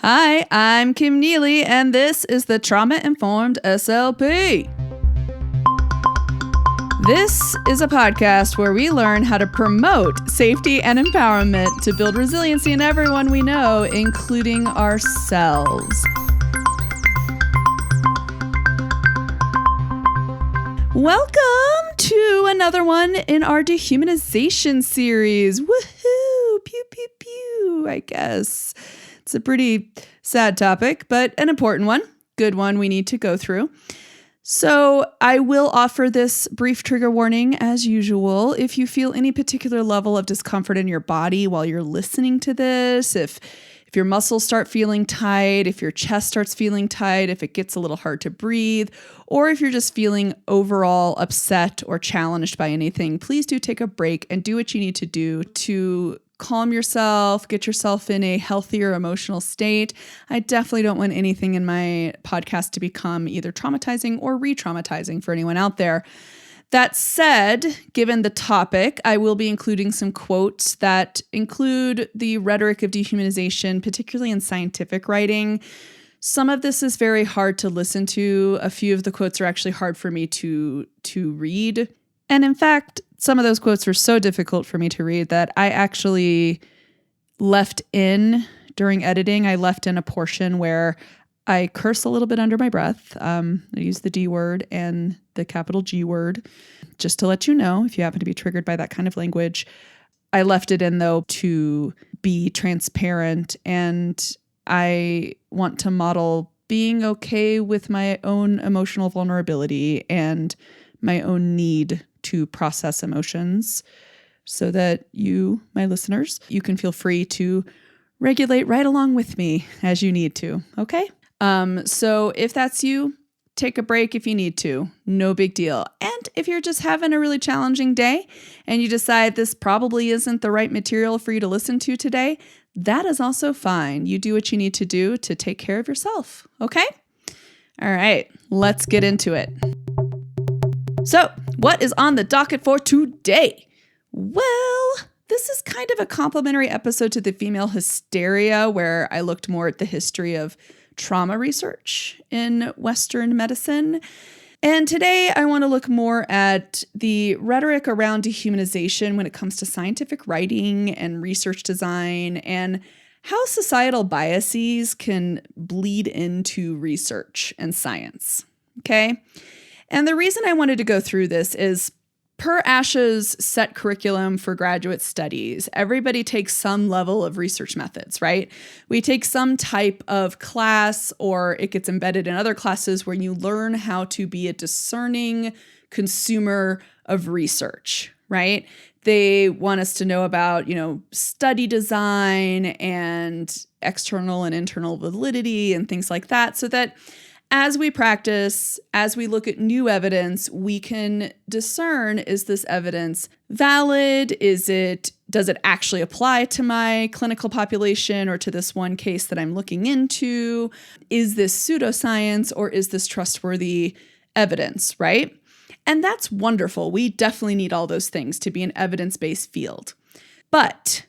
Hi, I'm Kim Neely, and this is the Trauma Informed SLP. This is a podcast where we learn how to promote safety and empowerment to build resiliency in everyone we know, including ourselves. Welcome to another one in our dehumanization series. Woohoo! Pew, pew, pew, I guess. It's a pretty sad topic, but an important one. Good one we need to go through. So I will offer this brief trigger warning as usual. If you feel any particular level of discomfort in your body while you're listening to this, if your muscles start feeling tight, if your chest starts feeling tight, if it gets a little hard to breathe, or if you're just feeling overall upset or challenged by anything, please do take a break and do what you need to do to calm yourself, get yourself in a healthier emotional state. I definitely don't want anything in my podcast to become either traumatizing or re-traumatizing for anyone out there. That said, given the topic, I will be including some quotes that include the rhetoric of dehumanization, particularly in scientific writing. Some of this is very hard to listen to. A few of the quotes are actually hard for me to read. And in fact, some of those quotes were so difficult for me to read that I actually left in, during editing, I left in a portion where I curse a little bit under my breath. I use the D word and the capital G word, just to let you know if you happen to be triggered by that kind of language. I left it in, though, to be transparent, and I want to model being okay with my own emotional vulnerability and my own need to process emotions so that you, my listeners, you can feel free to regulate right along with me as you need to, okay? So if that's you, take a break if you need to. No big deal. And if you're just having a really challenging day and you decide this probably isn't the right material for you to listen to today, that is also fine. You do what you need to do to take care of yourself, okay? All right, let's get into it. So, what is on the docket for today? Well, this is kind of a complimentary episode to the female hysteria, where I looked more at the history of trauma research in Western medicine. And today I want to look more at the rhetoric around dehumanization when it comes to scientific writing and research design, and how societal biases can bleed into research and science. Okay? And the reason I wanted to go through this is, per ASHA's set curriculum for graduate studies, everybody takes some level of research methods, right? We take some type of class, or it gets embedded in other classes where you learn how to be a discerning consumer of research, right? They want us to know about, study design and external and internal validity and things like that, so that as we practice, as we look at new evidence, we can discern, is this evidence valid? Does it actually apply to my clinical population or to this one case that I'm looking into? Is this pseudoscience, or is this trustworthy evidence, right? And that's wonderful. We definitely need all those things to be an evidence-based field. But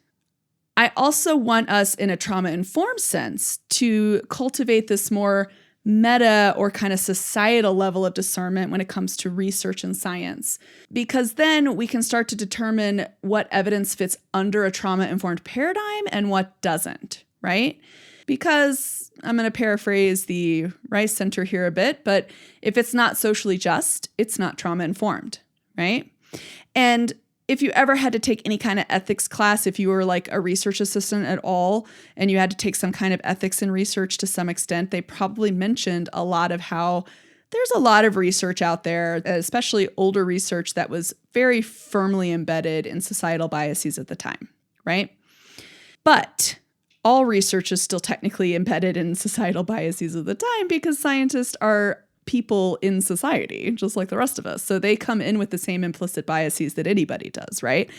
I also want us, in a trauma-informed sense, to cultivate this more meta or kind of societal level of discernment when it comes to research and science, because then we can start to determine what evidence fits under a trauma-informed paradigm and what doesn't, right? Because I'm going to paraphrase the Rice Center here a bit, but if it's not socially just, it's not trauma-informed, right? And if you ever had to take any kind of ethics class, if you were like a research assistant at all, and you had to take some kind of ethics in research to some extent, they probably mentioned a lot of how there's a lot of research out there, especially older research, that was very firmly embedded in societal biases at the time, right? But all research is still technically embedded in societal biases at the time, because scientists are people in society, just like the rest of us. So they come in with the same implicit biases that anybody does, right?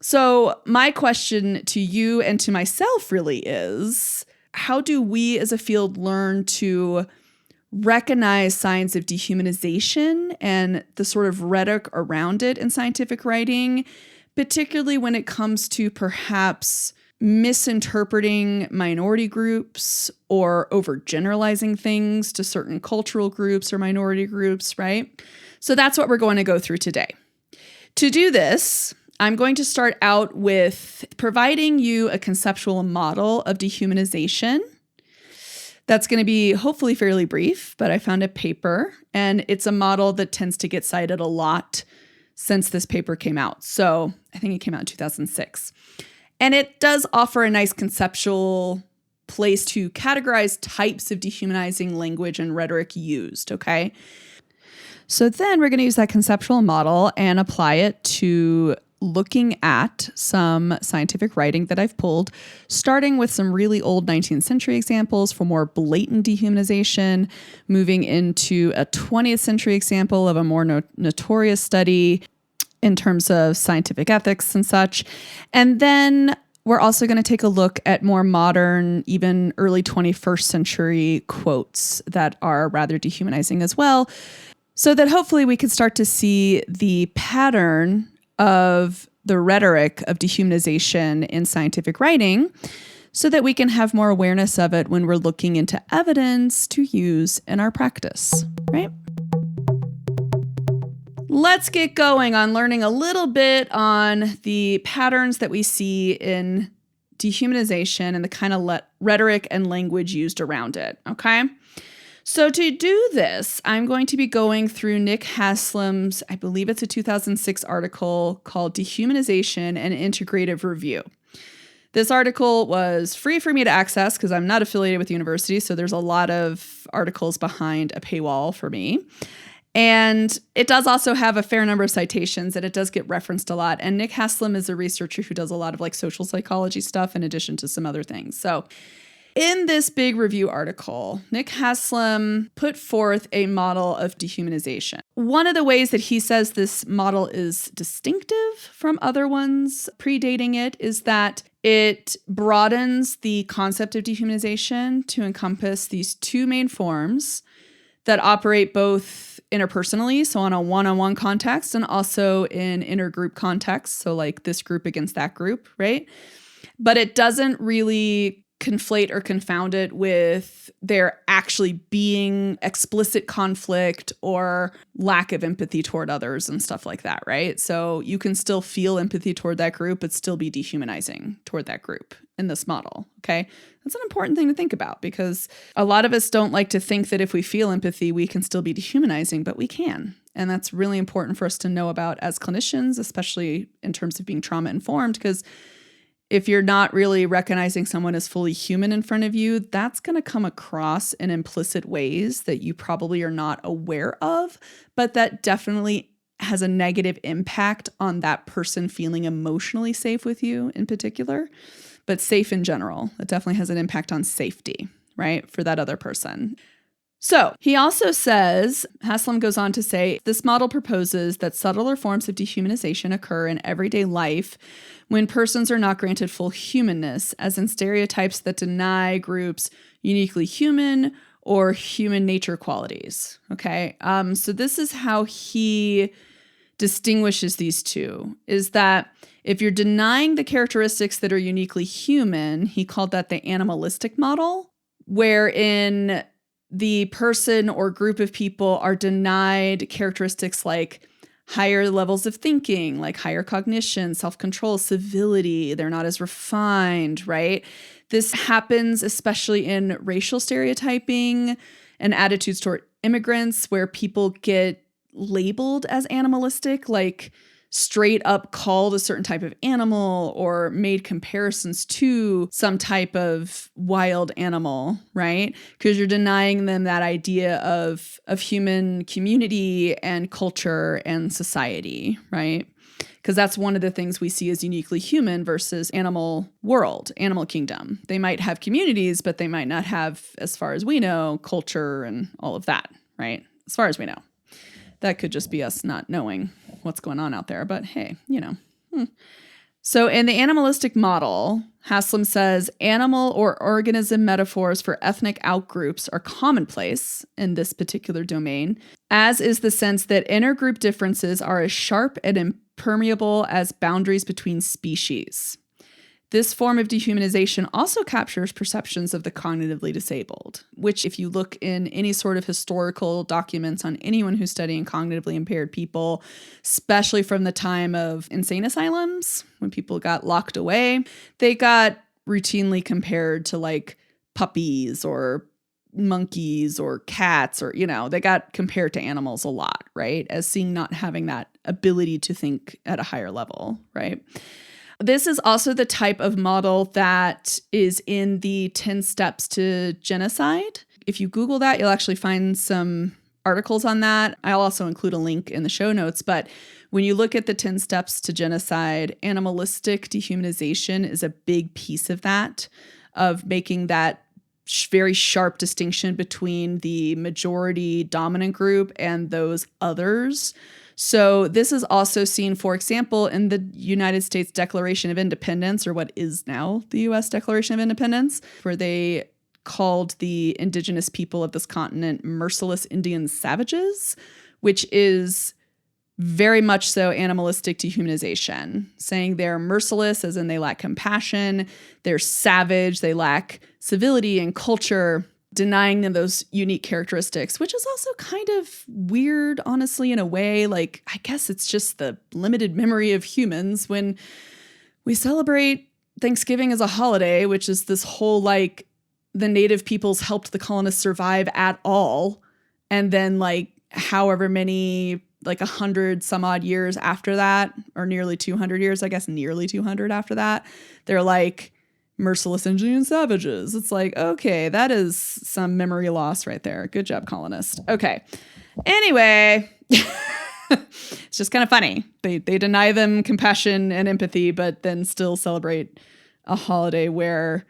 So my question to you and to myself really is, how do we as a field learn to recognize signs of dehumanization and the sort of rhetoric around it in scientific writing, particularly when it comes to perhaps misinterpreting minority groups or overgeneralizing things to certain cultural groups or minority groups, right? So that's what we're going to go through today. To do this, I'm going to start out with providing you a conceptual model of dehumanization. That's going to be hopefully fairly brief, but I found a paper, and it's a model that tends to get cited a lot since this paper came out. So I think it came out in 2006. And it does offer a nice conceptual place to categorize types of dehumanizing language and rhetoric used, okay? So then we're going to use that conceptual model and apply it to looking at some scientific writing that I've pulled, starting with some really old 19th century examples for more blatant dehumanization, moving into a 20th century example of a more notorious study in terms of scientific ethics and such. And then we're also going to take a look at more modern, even early 21st century quotes that are rather dehumanizing as well, so that hopefully we can start to see the pattern of the rhetoric of dehumanization in scientific writing, so that we can have more awareness of it when we're looking into evidence to use in our practice, right? Let's get going on learning a little bit on the patterns that we see in dehumanization and the kind of rhetoric and language used around it, okay? So to do this, I'm going to be going through Nick Haslam's, I believe it's a 2006 article called Dehumanization and Integrative Review. This article was free for me to access because I'm not affiliated with the university, so there's a lot of articles behind a paywall for me. And it does also have a fair number of citations, and it does get referenced a lot. And Nick Haslam is a researcher who does a lot of like social psychology stuff in addition to some other things. So in this big review article, Nick Haslam put forth a model of dehumanization. One of the ways that he says this model is distinctive from other ones predating it is that it broadens the concept of dehumanization to encompass these two main forms that operate both interpersonally, so on a one-on-one context, and also in intergroup context, so like this group against that group, right? But it doesn't really conflate or confound it with there actually being explicit conflict or lack of empathy toward others and stuff like that, right? So you can still feel empathy toward that group, but still be dehumanizing toward that group in this model, okay? That's an important thing to think about because a lot of us don't like to think that if we feel empathy, we can still be dehumanizing, but we can. And that's really important for us to know about as clinicians, especially in terms of being trauma-informed, because if you're not really recognizing someone as fully human in front of you, that's going to come across in implicit ways that you probably are not aware of, but that definitely has a negative impact on that person feeling emotionally safe with you in particular, but safe in general. It definitely has an impact on safety, right, for that other person. So he also says, Haslam goes on to say, this model proposes that subtler forms of dehumanization occur in everyday life when persons are not granted full humanness, as in stereotypes that deny groups uniquely human or human nature qualities. Okay, so this is how he distinguishes these two, is that if you're denying the characteristics that are uniquely human, he called that the animalistic model, wherein the person or group of people are denied characteristics like higher levels of thinking, like higher cognition, self-control, civility. They're not as refined, right? This happens especially in racial stereotyping and attitudes toward immigrants where people get labeled as animalistic, like straight up called a certain type of animal or made comparisons to some type of wild animal, right? Because you're denying them that idea of human community and culture and society, right? Because that's one of the things we see as uniquely human versus animal world, animal kingdom. They might have communities, but they might not have, as far as we know, culture and all of that, right? As far as we know. That could just be us not knowing what's going on out there, but hey, you know. So in the animalistic model, Haslam says animal or organism metaphors for ethnic outgroups are commonplace in this particular domain, as is the sense that intergroup differences are as sharp and impermeable as boundaries between species. This form of dehumanization also captures perceptions of the cognitively disabled, which if you look in any sort of historical documents on anyone who's studying cognitively impaired people, especially from the time of insane asylums, when people got locked away, they got routinely compared to like puppies or monkeys or cats, or, they got compared to animals a lot, right? As seeing not having that ability to think at a higher level, right? This is also the type of model that is in the 10 steps to genocide. If you Google that, you'll actually find some articles on that. I'll also include a link in the show notes. But when you look at the 10 steps to genocide, animalistic dehumanization is a big piece of that, of making that very sharp distinction between the majority dominant group and those others. So this is also seen, for example, in the United States Declaration of Independence, or what is now the U.S. Declaration of Independence, where they called the indigenous people of this continent merciless Indian savages, which is very much so animalistic dehumanization, saying they're merciless as in they lack compassion, they're savage, they lack civility and culture, denying them those unique characteristics, which is also kind of weird, honestly, in a way. Like, I guess it's just the limited memory of humans when we celebrate Thanksgiving as a holiday, which is this whole, like, the native peoples helped the colonists survive at all. And then, like, however many, like 100 some odd years after that, or nearly 200 years, I guess nearly 200 after that, they're like, merciless Indian savages. It's like, okay, that is some memory loss right there. Good job, colonist. Okay. Anyway, it's just kind of funny. They deny them compassion and empathy, but then still celebrate a holiday where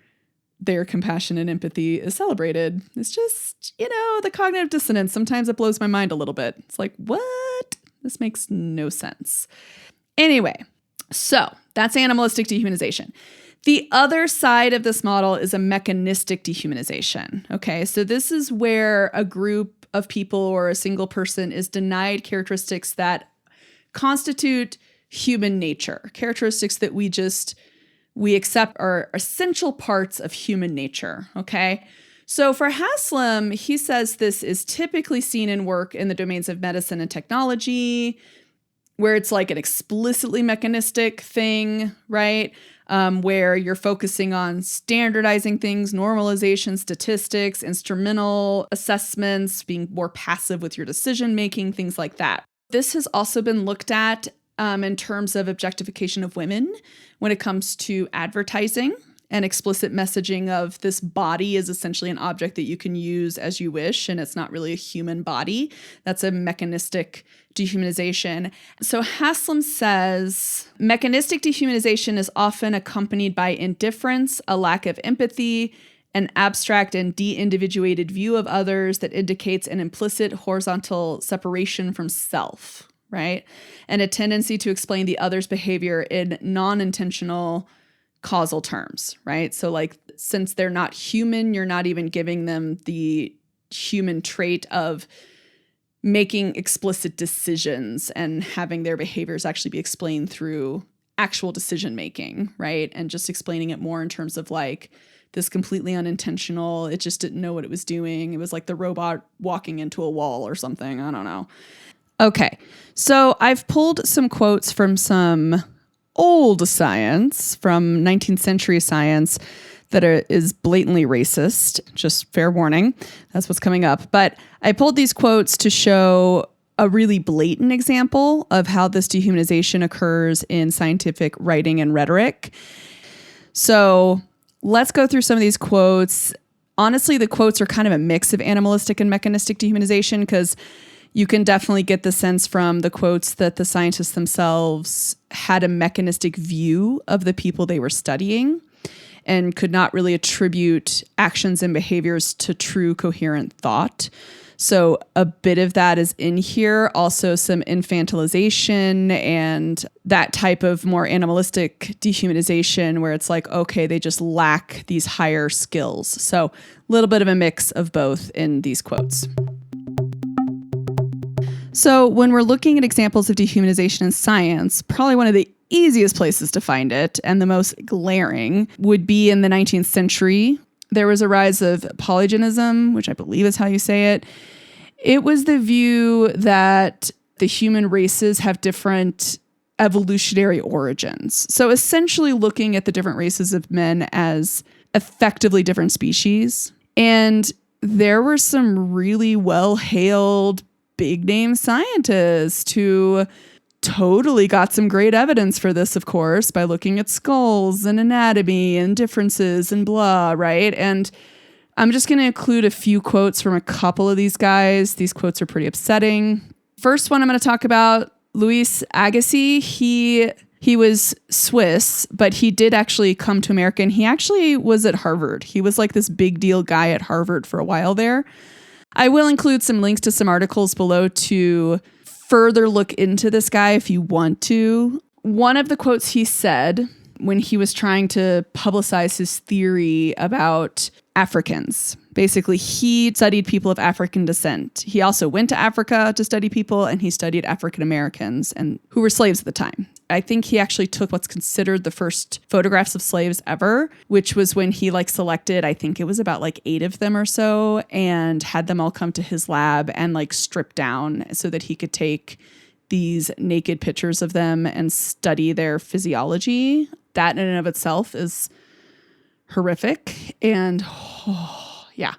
their compassion and empathy is celebrated. It's just, the cognitive dissonance. Sometimes it blows my mind a little bit. It's like, what? This makes no sense. Anyway, so that's animalistic dehumanization. The other side of this model is a mechanistic dehumanization. Okay, so this is where a group of people or a single person is denied characteristics that constitute human nature, characteristics that we accept are essential parts of human nature. Okay, so for Haslam, he says this is typically seen in work in the domains of medicine and technology, where it's like an explicitly mechanistic thing, right? Where you're focusing on standardizing things, normalization, statistics, instrumental assessments, being more passive with your decision-making, things like that. This has also been looked at in terms of objectification of women when it comes to advertising and explicit messaging of this body is essentially an object that you can use as you wish, and it's not really a human body. That's a mechanistic dehumanization. So Haslam says, mechanistic dehumanization is often accompanied by indifference, a lack of empathy, an abstract and de-individuated view of others that indicates an implicit horizontal separation from self, right? And a tendency to explain the other's behavior in non-intentional causal terms, right? So like, since they're not human, you're not even giving them the human trait of making explicit decisions and having their behaviors actually be explained through actual decision making, right? And just explaining it more in terms of like this completely unintentional, it just didn't know what it was doing. It was like the robot walking into a wall or something. I don't know. Okay, so I've pulled some quotes from some old science, from 19th century science, that is blatantly racist. Just fair warning. That's what's coming up. But I pulled these quotes to show a really blatant example of how this dehumanization occurs in scientific writing and rhetoric. So let's go through some of these quotes. Honestly, the quotes are kind of a mix of animalistic and mechanistic dehumanization, because you can definitely get the sense from the quotes that the scientists themselves had a mechanistic view of the people they were studying and could not really attribute actions and behaviors to true coherent thought. So a bit of that is in here. Also some infantilization and that type of more animalistic dehumanization where it's like, okay, they just lack these higher skills. So a little bit of a mix of both in these quotes. So when we're looking at examples of dehumanization in science, probably one of the easiest places to find it and the most glaring would be in the 19th century. There was a rise of polygenism, which I believe is how you say it. It was the view that the human races have different evolutionary origins. So essentially looking at the different races of men as effectively different species. And there were some really well-hailed big-name scientists who totally got some great evidence for this, of course, by looking at skulls and anatomy and differences and blah, right? And I'm just going to include a few quotes from a couple of these guys. These quotes are pretty upsetting. First one I'm going to talk about, Louis Agassiz. He was Swiss, but he did actually come to America, and he actually was at Harvard. He was like this big deal guy at Harvard for a while there. I will include some links to some articles below to further look into this guy if you want to. One of the quotes he said when he was trying to publicize his theory about Africans. Basically, he studied people of African descent. He also went to Africa to study people, and he studied African Americans and who were slaves at the time. I think he actually took what's considered the first photographs of slaves ever, which was when he selected, I think it was about 8 of them or so, and had them all come to his lab and strip down so that he could take these naked pictures of them and study their physiology. That in and of itself is horrific. And yeah.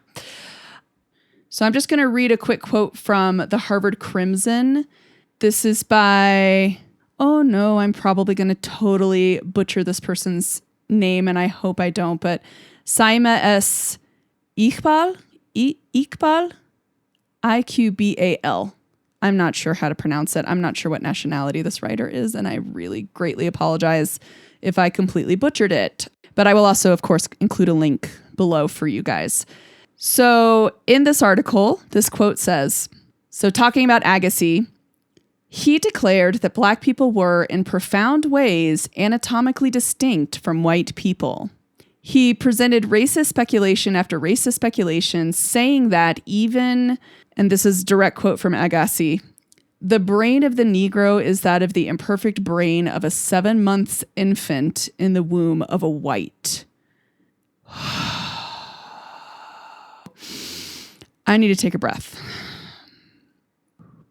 So I'm just going to read a quick quote from the Harvard Crimson. This is by, oh no, I'm probably going to totally butcher this person's name, and I hope I don't, but Saima S. Iqbal, Iqbal. I'm not sure how to pronounce it. I'm not sure what nationality this writer is, and I really greatly apologize if I completely butchered it. But I will also, of course, include a link below for you guys. So in this article, this quote says, so talking about Agassiz, he declared that Black people were, in profound ways, anatomically distinct from white people. He presented racist speculation after racist speculation, saying that even, and this is a direct quote from Agassiz, the brain of the Negro is that of the imperfect brain of a 7-month infant in the womb of a white. I need to take a breath.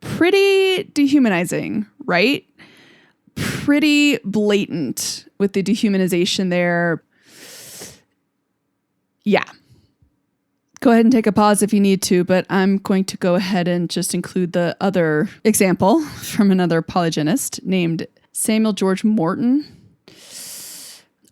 Pretty dehumanizing, right? Pretty blatant with the dehumanization there. Yeah. Go ahead and take a pause if you need to, but I'm going to go ahead and just include the other example from another polygenist named Samuel George Morton.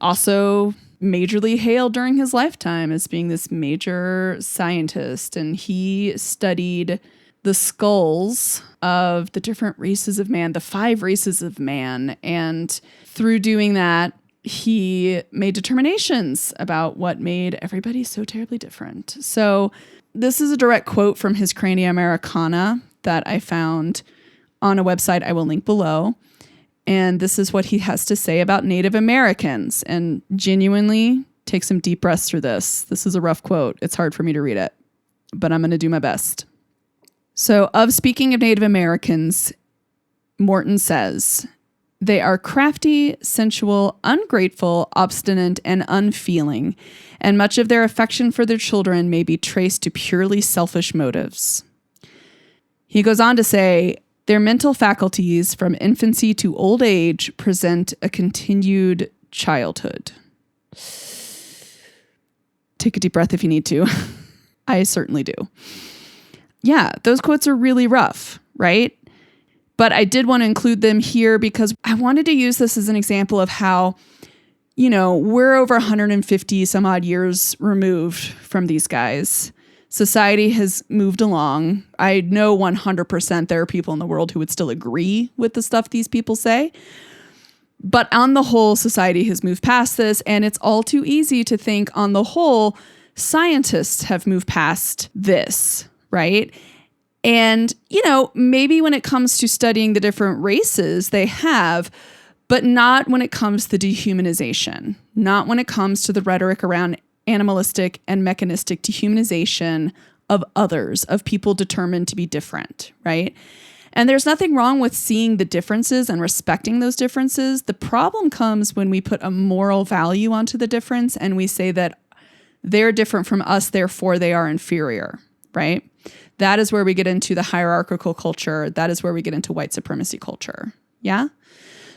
Also majorly hailed during his lifetime as being this major scientist, and he studied the skulls of the different races of man, the 5 races of man, and through doing that, he made determinations about what made everybody so terribly different. So this is a direct quote from his Crania Americana that I found on a website I will link below. And this is what he has to say about Native Americans. And genuinely, take some deep breaths through this. This is a rough quote. It's hard for me to read it, but I'm going to do my best. So, speaking of Native Americans, Morton says, they are crafty, sensual, ungrateful, obstinate, and unfeeling, and much of their affection for their children may be traced to purely selfish motives. He goes on to say, their mental faculties from infancy to old age present a continued childhood. Take a deep breath if you need to. I certainly do. Yeah, those quotes are really rough, right? But I did want to include them here because I wanted to use this as an example of how, we're over 150 some odd years removed from these guys. Society has moved along. I know 100% there are people in the world who would still agree with the stuff these people say. But on the whole, society has moved past this, and it's all too easy to think on the whole, scientists have moved past this, right? And, maybe when it comes to studying the different races, they have, but not when it comes to dehumanization, not when it comes to the rhetoric around animalistic and mechanistic dehumanization of others, of people determined to be different, right? And there's nothing wrong with seeing the differences and respecting those differences. The problem comes when we put a moral value onto the difference and we say that they're different from us, therefore they are inferior, right? That is where we get into the hierarchical culture. That is where we get into white supremacy culture. Yeah?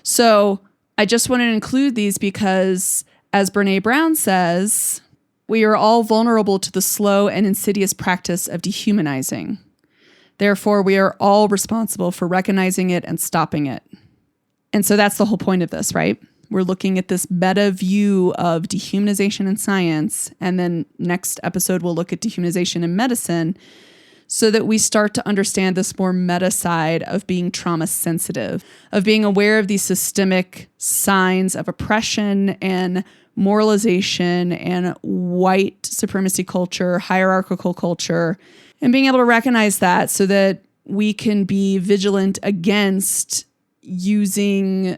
So I just want to include these because, as Brene Brown says, we are all vulnerable to the slow and insidious practice of dehumanizing. Therefore, we are all responsible for recognizing it and stopping it. And so that's the whole point of this, right? We're looking at this meta view of dehumanization in science. And then next episode, we'll look at dehumanization in medicine so that we start to understand this more meta side of being trauma sensitive, of being aware of these systemic signs of oppression and moralization and white supremacy culture, hierarchical culture, and being able to recognize that so that we can be vigilant against using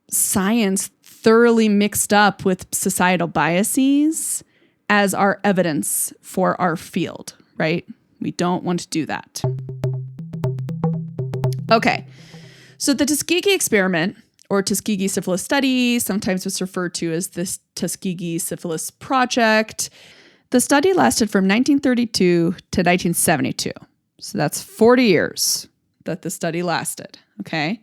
science thoroughly mixed up with societal biases as our evidence for our field, right? We don't want to do that. Okay, so the Tuskegee experiment, or Tuskegee syphilis study, sometimes it's referred to as this Tuskegee syphilis project. The study lasted from 1932 to 1972. So that's 40 years that the study lasted, okay?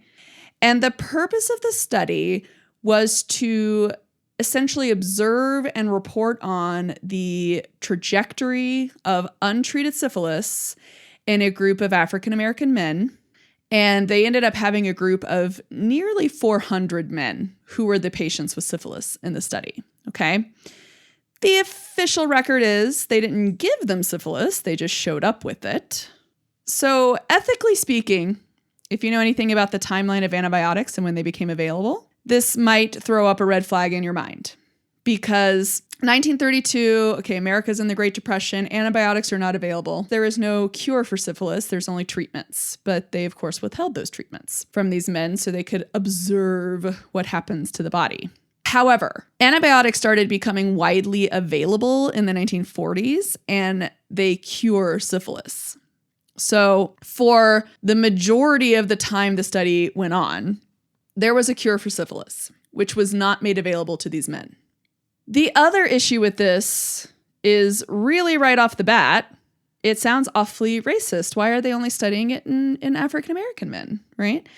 And the purpose of the study was to essentially observe and report on the trajectory of untreated syphilis in a group of African American men. And they ended up having a group of nearly 400 men who were the patients with syphilis in the study, okay? The official record is they didn't give them syphilis, they just showed up with it. So ethically speaking, if you know anything about the timeline of antibiotics and when they became available, this might throw up a red flag in your mind. Because 1932, okay, America's in the Great Depression, antibiotics are not available. There is no cure for syphilis, there's only treatments. But they, of course, withheld those treatments from these men so they could observe what happens to the body. However, antibiotics started becoming widely available in the 1940s, and they cure syphilis. So for the majority of the time the study went on, there was a cure for syphilis, which was not made available to these men. The other issue with this is really right off the bat, it sounds awfully racist. Why are they only studying it in African American men, right?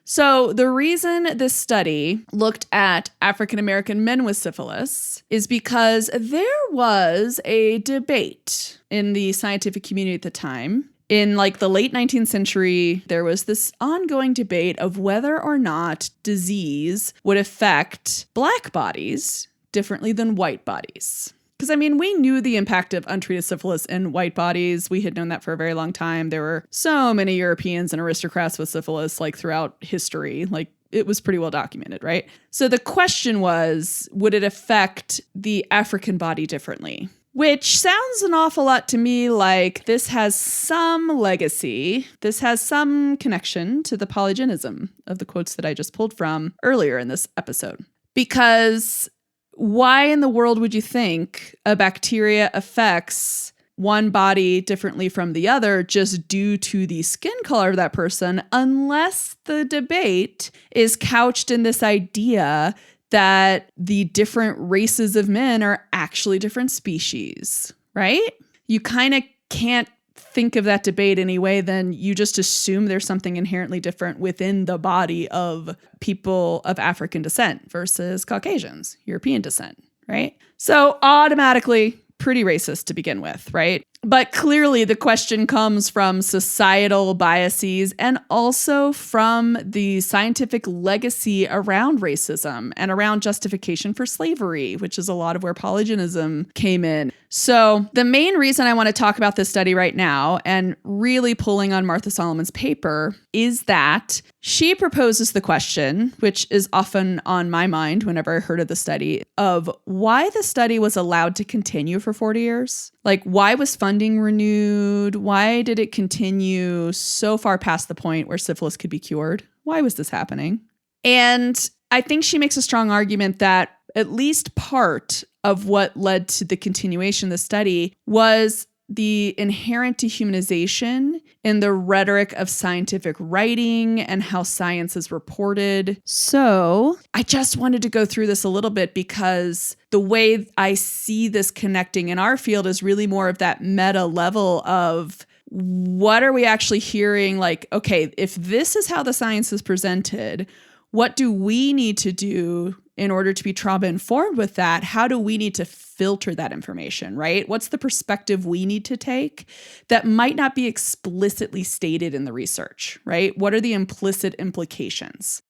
So the reason this study looked at African American men with syphilis is because there was a debate in the scientific community at the time. In like the late 19th century, there was this ongoing debate of whether or not disease would affect Black bodies differently than white bodies. Because, I mean, we knew the impact of untreated syphilis in white bodies. We had known that for a very long time. There were so many Europeans and aristocrats with syphilis, like, throughout history. Like, it was pretty well documented, right? So the question was, would it affect the African body differently? Which sounds an awful lot to me like this has some legacy. This has some connection to the polygenism of the quotes that I just pulled from earlier in this episode. Because why in the world would you think a bacteria affects one body differently from the other just due to the skin color of that person, unless the debate is couched in this idea that the different races of men are actually different species, right? You kind of can't think of that debate any way than you just assume there's something inherently different within the body of people of African descent versus Caucasians, European descent, right? So automatically pretty racist to begin with, right? But clearly the question comes from societal biases and also from the scientific legacy around racism and around justification for slavery, which is a lot of where polygenism came in. So the main reason I want to talk about this study right now, and really pulling on Martha Solomon's paper, is that she proposes the question, which is often on my mind whenever I heard of the study, of why the study was allowed to continue for 40 years. Like, why was funding renewed? Why did it continue so far past the point where syphilis could be cured? Why was this happening? And I think she makes a strong argument that at least part of what led to the continuation of the study was the inherent dehumanization in the rhetoric of scientific writing and how science is reported. So I just wanted to go through this a little bit because the way I see this connecting in our field is really more of that meta level of what are we actually hearing? Like, okay, if this is how the science is presented, what do we need to do in order to be trauma informed with that? How do we need to filter that information, right? What's the perspective we need to take that might not be explicitly stated in the research, right? What are the implicit implications?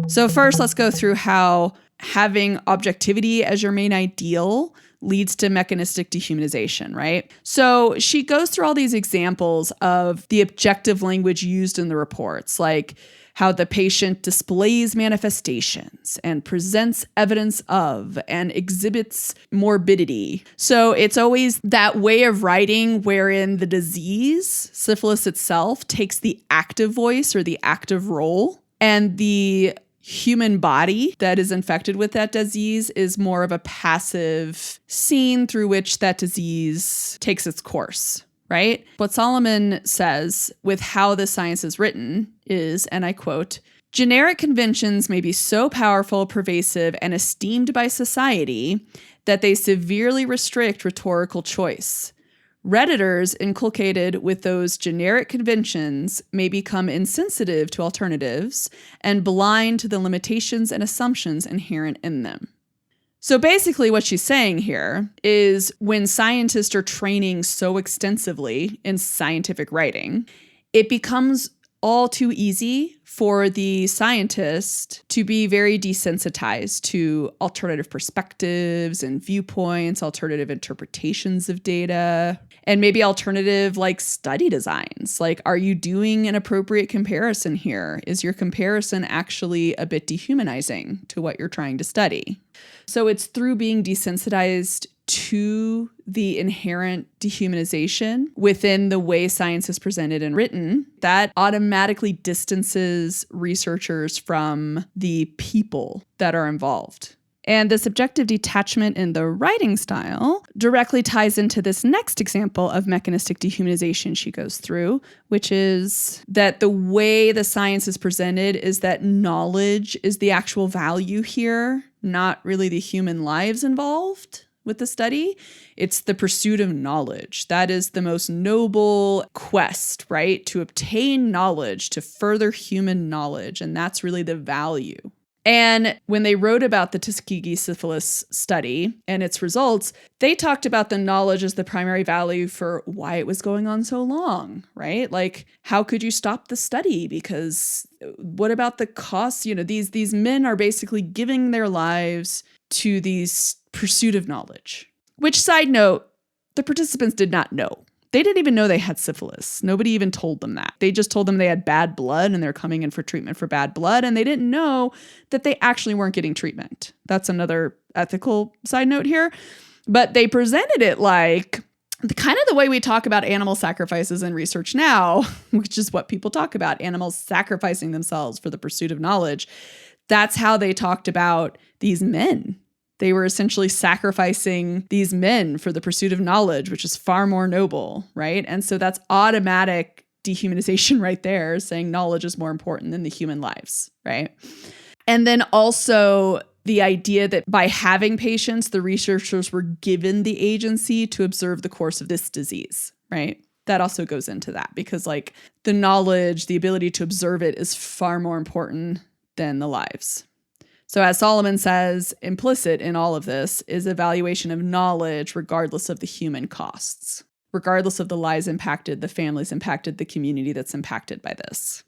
So first, let's go through how having objectivity as your main ideal leads to mechanistic dehumanization, right? So she goes through all these examples of the objective language used in the reports, like how the patient displays manifestations and presents evidence of and exhibits morbidity. So it's always that way of writing wherein the disease, syphilis itself, takes the active voice or the active role, and the human body that is infected with that disease is more of a passive scene through which that disease takes its course. Right? What Solomon says with how the science is written is, and I quote, generic conventions may be so powerful, pervasive, and esteemed by society that they severely restrict rhetorical choice. Redditors inculcated with those generic conventions may become insensitive to alternatives and blind to the limitations and assumptions inherent in them. So basically what she's saying here is when scientists are training so extensively in scientific writing, it becomes all too easy for the scientist to be very desensitized to alternative perspectives and viewpoints, alternative interpretations of data, and maybe alternative like study designs. Like, are you doing an appropriate comparison here? Is your comparison actually a bit dehumanizing to what you're trying to study? So it's through being desensitized to the inherent dehumanization within the way science is presented and written that automatically distances researchers from the people that are involved. And the subjective detachment in the writing style directly ties into this next example of mechanistic dehumanization she goes through, which is that the way the science is presented is that knowledge is the actual value here, not really the human lives involved with the study. It's the pursuit of knowledge. That is the most noble quest, right? To obtain knowledge, to further human knowledge. And that's really the value. And when they wrote about the Tuskegee syphilis study and its results, they talked about the knowledge as the primary value for why it was going on so long, right? Like, how could you stop the study? Because what about the costs? You know, these men are basically giving their lives to these pursuit of knowledge. Which, side note, the participants did not know. They didn't even know they had syphilis. Nobody even told them that. They just told them they had bad blood and they're coming in for treatment for bad blood. And they didn't know that they actually weren't getting treatment. That's another ethical side note here. But they presented it like kind of the way we talk about animal sacrifices in research now, which is what people talk about, animals sacrificing themselves for the pursuit of knowledge. That's how they talked about these men. They were essentially sacrificing these men for the pursuit of knowledge, which is far more noble, right? And so that's automatic dehumanization right there, saying knowledge is more important than the human lives, right? And then also the idea that by having patients, the researchers were given the agency to observe the course of this disease, right? That also goes into that because like the knowledge, the ability to observe it is far more important than the lives. So as Solomon says, implicit in all of this is evaluation of knowledge regardless of the human costs, regardless of the lives impacted, the families impacted, the community that's impacted by this.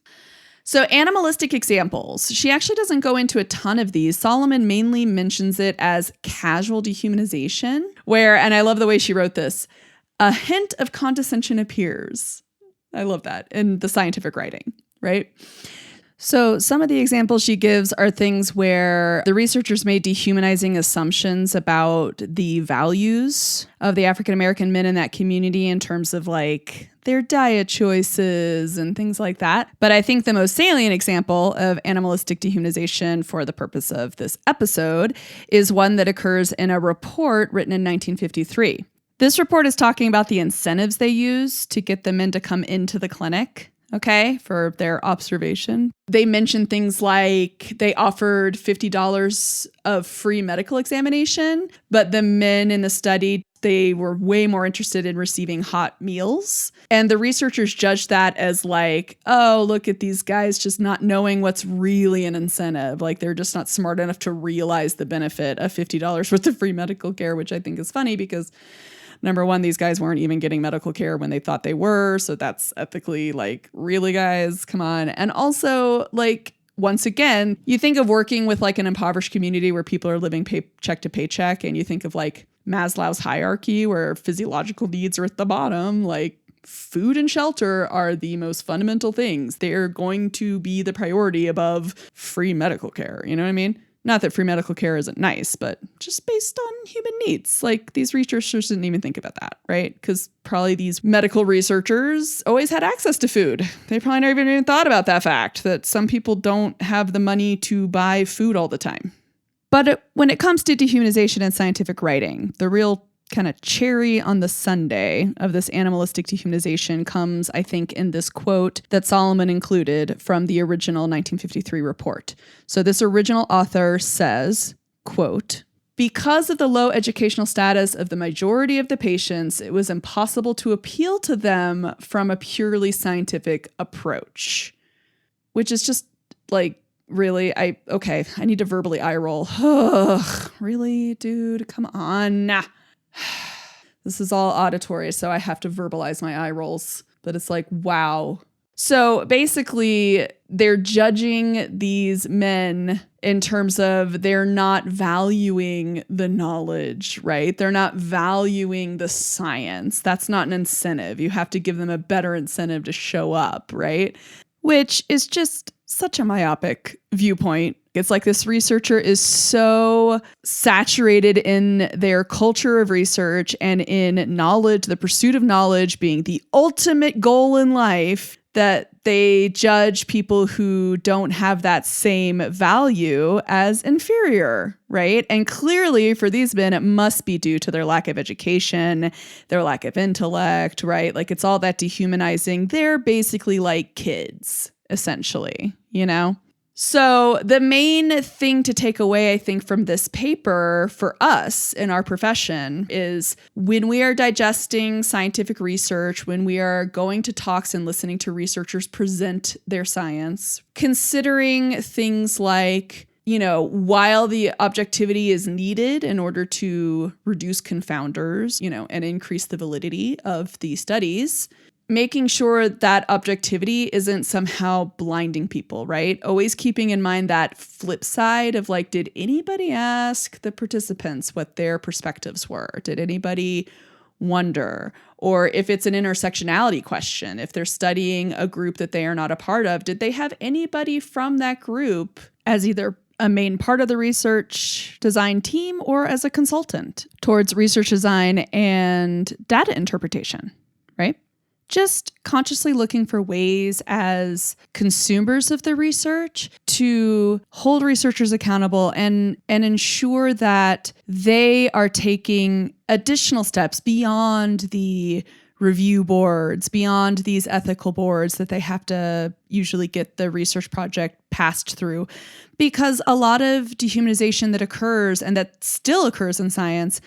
So animalistic examples. She actually doesn't go into a ton of these. Solomon mainly mentions it as casual dehumanization, where, and I love the way she wrote this, a hint of condescension appears. I love that in the scientific writing, right? So some of the examples she gives are things where the researchers made dehumanizing assumptions about the values of the African-American men in that community in terms of like their diet choices and things like that. But I think the most salient example of animalistic dehumanization for the purpose of this episode is one that occurs in a report written in 1953. This report is talking about the incentives they use to get the men to come into the clinic, okay, for their observation. They mentioned things like they offered $50 of free medical examination, but the men in the study, they were way more interested in receiving hot meals. And the researchers judged that as like, oh, look at these guys just not knowing what's really an incentive. Like they're just not smart enough to realize the benefit of $50 worth of free medical care, which I think is funny because number one, these guys weren't even getting medical care when they thought they were. So that's ethically like, really, guys, come on. And also, like, once again, you think of working with like an impoverished community where people are living paycheck to paycheck, and you think of like Maslow's hierarchy where physiological needs are at the bottom, like food and shelter are the most fundamental things. They're going to be the priority above free medical care. You know what I mean? Not that free medical care isn't nice, but just based on human needs. Like these researchers didn't even think about that, right? Because probably these medical researchers always had access to food. They probably never even thought about that fact that some people don't have the money to buy food all the time. But when it comes to dehumanization in scientific writing, the real kind of cherry on the sundae of this animalistic dehumanization comes, I think, in this quote that Solomon included from the original 1953 report. So this original author says, quote, "Because of the low educational status of the majority of the patients, it was impossible to appeal to them from a purely scientific approach." Which is just like, really? I need to verbally eye roll. Ugh, really, dude? Come on. Nah. This is all auditory, so I have to verbalize my eye rolls. But it's like, wow. So basically, they're judging these men in terms of they're not valuing the knowledge, right? They're not valuing the science. That's not an incentive. You have to give them a better incentive to show up, right? Which is just such a myopic viewpoint. It's like this researcher is so saturated in their culture of research and in knowledge, the pursuit of knowledge being the ultimate goal in life, that they judge people who don't have that same value as inferior, right? And clearly for these men, it must be due to their lack of education, their lack of intellect, right? Like it's all that dehumanizing. They're basically like kids, essentially, you know? So the main thing to take away, I think, from this paper for us in our profession is when we are digesting scientific research, when we are going to talks and listening to researchers present their science, considering things like, you know, while the objectivity is needed in order to reduce confounders, you know, and increase the validity of the studies, making sure that objectivity isn't somehow blinding people, right? Always keeping in mind that flip side of like, did anybody ask the participants what their perspectives were? Did anybody wonder? Or if it's an intersectionality question, if they're studying a group that they are not a part of, did they have anybody from that group as either a main part of the research design team or as a consultant towards research design and data interpretation, right? Just consciously looking for ways as consumers of the research to hold researchers accountable and ensure that they are taking additional steps beyond the review boards, beyond these ethical boards that they have to usually get the research project passed through. Because a lot of dehumanization that occurs and that still occurs in science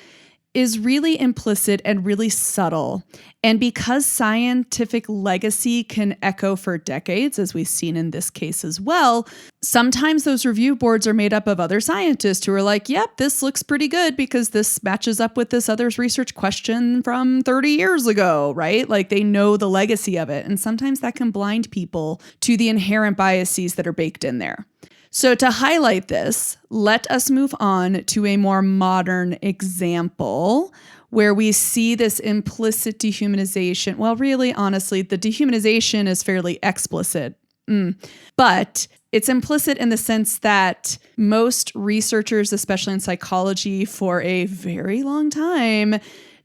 is really implicit and really subtle. And because scientific legacy can echo for decades, as we've seen in this case as well, sometimes those review boards are made up of other scientists who are like, yep, this looks pretty good because this matches up with this other research question from 30 years ago, right? Like they know the legacy of it. And sometimes that can blind people to the inherent biases that are baked in there. So to highlight this, let us move on to a more modern example where we see this implicit dehumanization. Well, really, honestly, the dehumanization is fairly explicit, but it's implicit in the sense that most researchers, especially in psychology, for a very long time,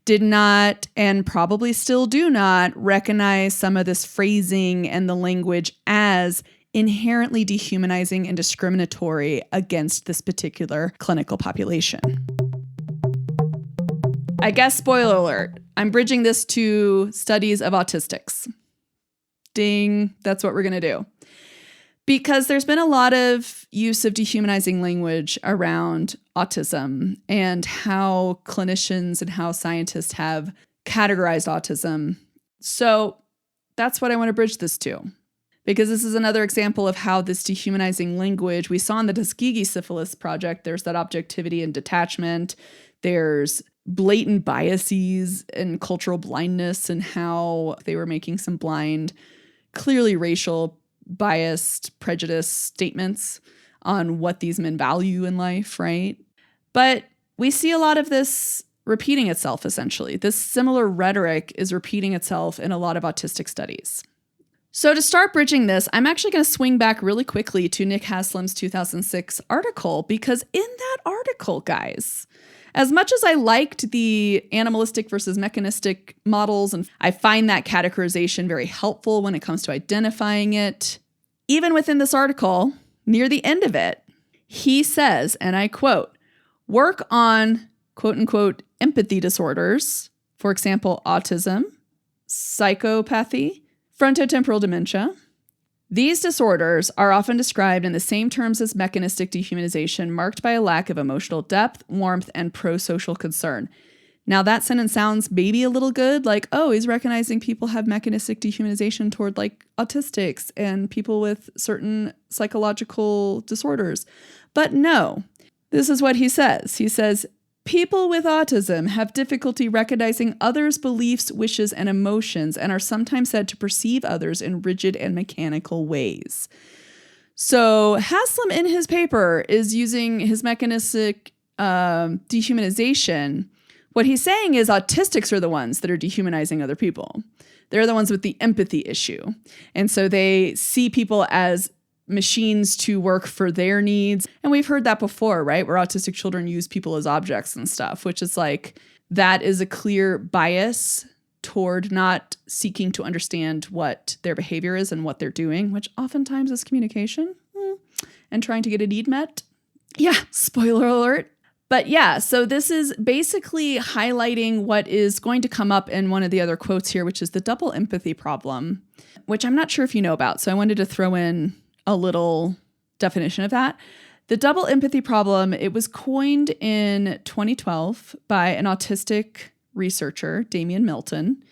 did not and probably still do not recognize some of this phrasing and the language as inherently dehumanizing and discriminatory against this particular clinical population. I guess, spoiler alert, I'm bridging this to studies of autistics. Ding, that's what we're going to do. Because there's been a lot of use of dehumanizing language around autism and how clinicians and how scientists have categorized autism. So that's what I want to bridge this to. Because this is another example of how this dehumanizing language, we saw in the Tuskegee Syphilis Project, there's that objectivity and detachment. There's blatant biases and cultural blindness and how they were making some blind, clearly racial, biased, prejudiced statements on what these men value in life, right? But we see a lot of this repeating itself, essentially. This similar rhetoric is repeating itself in a lot of autistic studies. So to start bridging this, I'm actually going to swing back really quickly to Nick Haslam's 2006 article, because in that article, guys, as much as I liked the animalistic versus mechanistic models, and I find that categorization very helpful when it comes to identifying it, even within this article, near the end of it, he says, and I quote, work on quote unquote empathy disorders, for example, autism, psychopathy, frontotemporal dementia. These disorders are often described in the same terms as mechanistic dehumanization, marked by a lack of emotional depth, warmth, and pro-social concern. Now that sentence sounds maybe a little good, like, oh, he's recognizing people have mechanistic dehumanization toward like autistics and people with certain psychological disorders. But no, this is what he says. He says, people with autism have difficulty recognizing others' beliefs, wishes, and emotions, and are sometimes said to perceive others in rigid and mechanical ways. So Haslam in his paper is using his mechanistic dehumanization. What he's saying is autistics are the ones that are dehumanizing other people. They're the ones with the empathy issue. And so they see people as machines to work for their needs. And we've heard that before, right? Where autistic children use people as objects and stuff, which is like, that is a clear bias toward not seeking to understand what their behavior is and what they're doing, which oftentimes is communication and trying to get a need met. Yeah, spoiler alert. But yeah, so this is basically highlighting what is going to come up in one of the other quotes here, which is the double empathy problem, which I'm not sure if you know about. So I wanted to throw in a little definition of that. The double empathy problem, it was coined in 2012 by an autistic researcher, Damian Milton.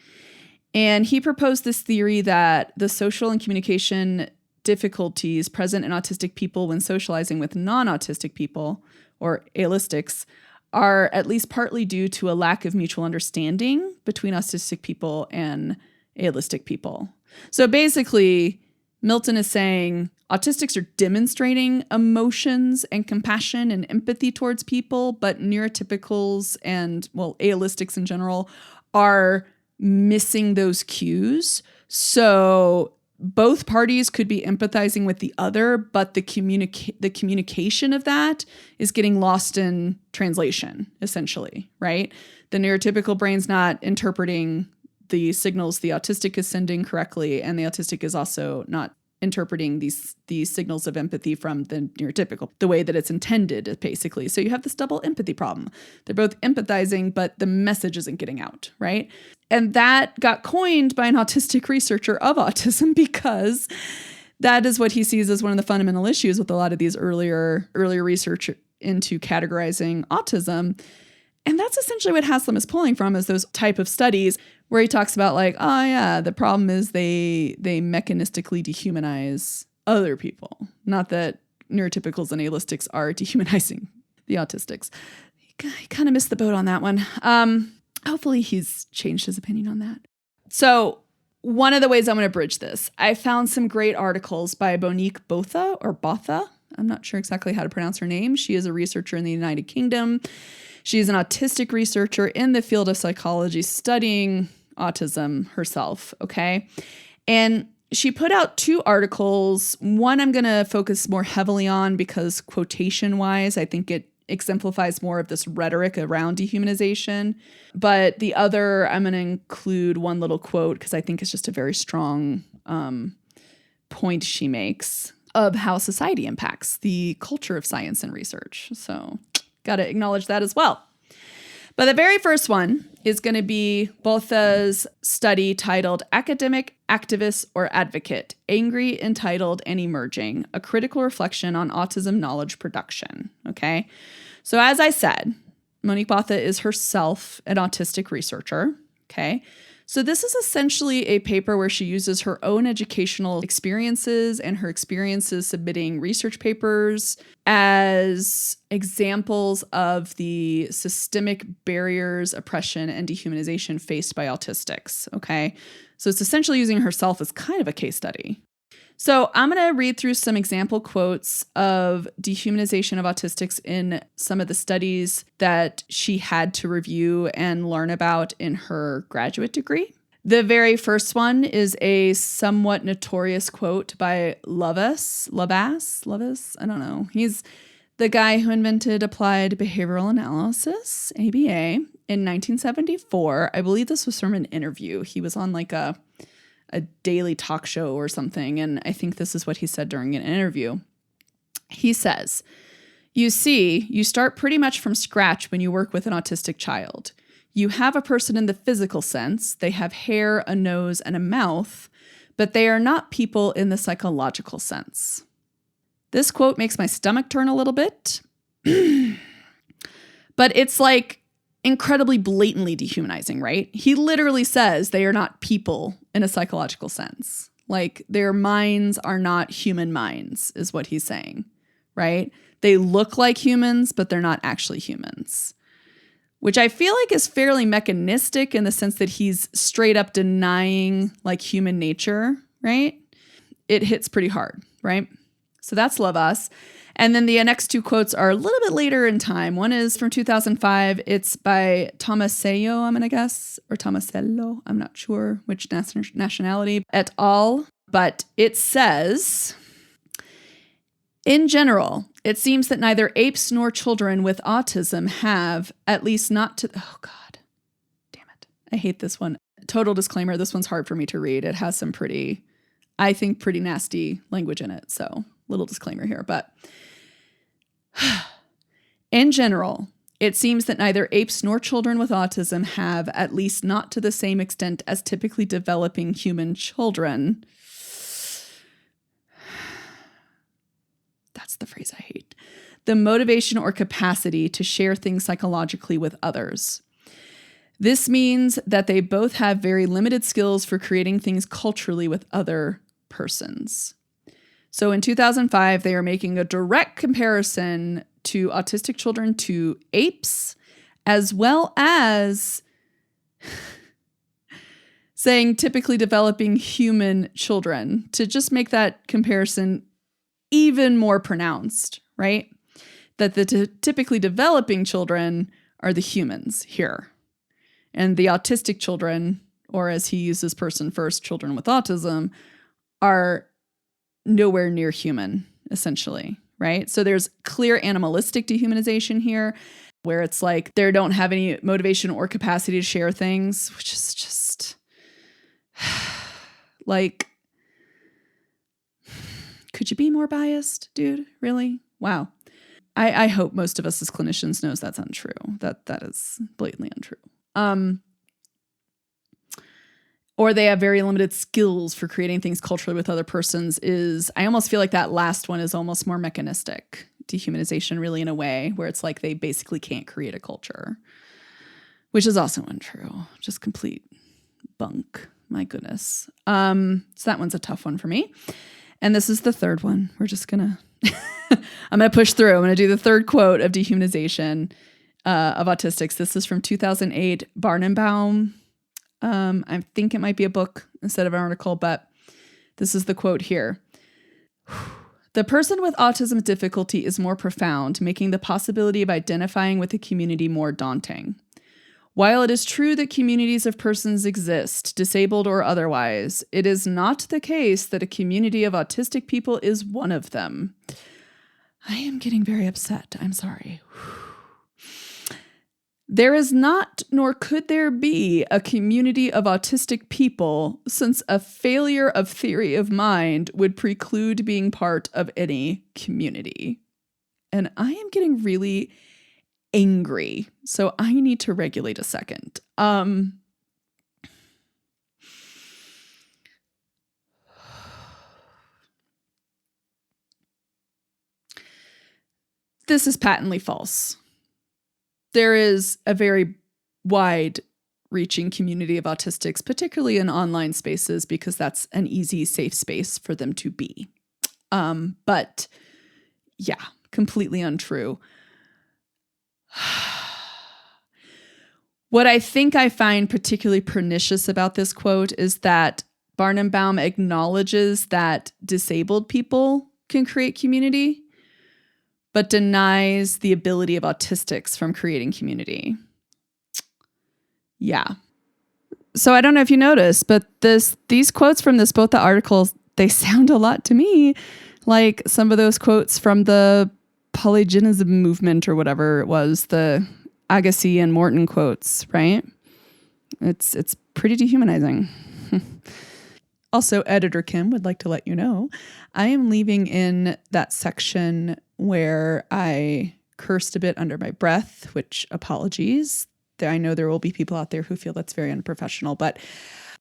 And he proposed this theory that the social and communication difficulties present in autistic people when socializing with non-autistic people, or alistics, are at least partly due to a lack of mutual understanding between autistic people and alistic people. So basically, Milton is saying autistics are demonstrating emotions and compassion and empathy towards people, but neurotypicals and, well, alistics in general are missing those cues. So both parties could be empathizing with the other, but the communication of that is getting lost in translation, essentially, right? The neurotypical brain's not interpreting the signals the autistic is sending correctly, and the autistic is also not interpreting these signals of empathy from the neurotypical, the way that it's intended, basically. So you have this double empathy problem. They're both empathizing, but the message isn't getting out, right? And that got coined by an autistic researcher of autism, because that is what he sees as one of the fundamental issues with a lot of these earlier research into categorizing autism. And that's essentially what Haslam is pulling from, is those type of studies where he talks about like, oh yeah, the problem is they mechanistically dehumanize other people. Not that neurotypicals and alistics are dehumanizing the autistics. He kind of missed the boat on that one. Hopefully he's changed his opinion on that. So one of the ways I'm going to bridge this, I found some great articles by Monique Botha. I'm not sure exactly how to pronounce her name. She is a researcher in the United Kingdom. She's an autistic researcher in the field of psychology studying autism herself, okay? And she put out 2 articles. One I'm going to focus more heavily on because quotation-wise, I think it exemplifies more of this rhetoric around dehumanization. But the other, I'm going to include one little quote because I think it's just a very strong point she makes of how society impacts the culture of science and research. So got to acknowledge that as well. But the very first one is going to be Botha's study titled Academic, Activist, or Advocate, Angry, Entitled, and Emerging, a critical reflection on autism knowledge production. Okay. So as I said, Monique Botha is herself an autistic researcher. Okay. So this is essentially a paper where she uses her own educational experiences and her experiences submitting research papers as examples of the systemic barriers, oppression, and dehumanization faced by autistics. Okay. So it's essentially using herself as kind of a case study. So I'm going to read through some example quotes of dehumanization of autistics in some of the studies that she had to review and learn about in her graduate degree. The very first one is a somewhat notorious quote by Lovas, I don't know. He's the guy who invented applied behavioral analysis, ABA, in 1974. I believe this was from an interview. He was on like a daily talk show or something. And I think this is what he said during an interview. He says, "You see, you start pretty much from scratch when you work with an autistic child. You have a person in the physical sense. They have hair, a nose, and a mouth, but they are not people in the psychological sense." This quote makes my stomach turn a little bit, but it's like incredibly blatantly dehumanizing, right? He literally says they are not people in a psychological sense. Like their minds are not human minds is what he's saying, right? They look like humans, but they're not actually humans, which I feel like is fairly mechanistic in the sense that he's straight up denying like human nature, right? It hits pretty hard, right? So that's Love Us. And then the next two quotes are a little bit later in time. One is from 2005. It's by Tomasello, I'm going to guess, or Tomasello. I'm not sure which nationality, et al. But it says, "In general, it seems that neither apes nor children with autism have, at least not to..." Oh, God. Damn it. I hate this one. Total disclaimer, this one's hard for me to read. It has some pretty nasty language in it. So little disclaimer here, but in general, it seems that neither apes nor children with autism have, at least not to the same extent as typically developing human children. That's the phrase I hate. The motivation or capacity to share things psychologically with others. This means that they both have very limited skills for creating things culturally with other persons. So in 2005, they are making a direct comparison to autistic children to apes, as well as saying typically developing human children to just make that comparison even more pronounced, right? That the typically developing children are the humans here. And the autistic children, or as he uses person first, children with autism, are nowhere near human, essentially, right? So there's clear animalistic dehumanization here, where it's like they don't have any motivation or capacity to share things, which is just like, could you be more biased, dude? Really? Wow. I hope most of us as clinicians knows that's untrue. That is blatantly untrue. Or they have very limited skills for creating things culturally with other persons I almost feel like that last one is almost more mechanistic dehumanization, really, in a way where it's like they basically can't create a culture, which is also untrue. Just complete bunk. My goodness. So that one's a tough one for me. And this is the third one. We're just going to, I'm going to push through. I'm going to do the third quote of dehumanization of autistics. This is from 2008, Barnenbaum. I think it might be a book instead of an article, but this is the quote here. "The person with autism difficulty is more profound, making the possibility of identifying with the community more daunting. While it is true that communities of persons exist, disabled or otherwise, it is not the case that a community of autistic people is one of them." I am getting very upset. I'm sorry. "There is not, nor could there be, a community of autistic people, since a failure of theory of mind would preclude being part of any community." And I am getting really angry. So I need to regulate a second. This is patently false. There is a very wide-reaching community of autistics, particularly in online spaces, because that's an easy, safe space for them to be. But yeah, completely untrue. What I think I find particularly pernicious about this quote is that Barnumbaum acknowledges that disabled people can create community, but denies the ability of autistics from creating community. Yeah. So I don't know if you noticed, but these quotes from this both the articles, they sound a lot to me like some of those quotes from the polygenism movement or whatever it was, the Agassi and Morton quotes, right? It's pretty dehumanizing. Also, Editor Kim would like to let you know, I am leaving in that section where I cursed a bit under my breath, which apologies. I know there will be people out there who feel that's very unprofessional, but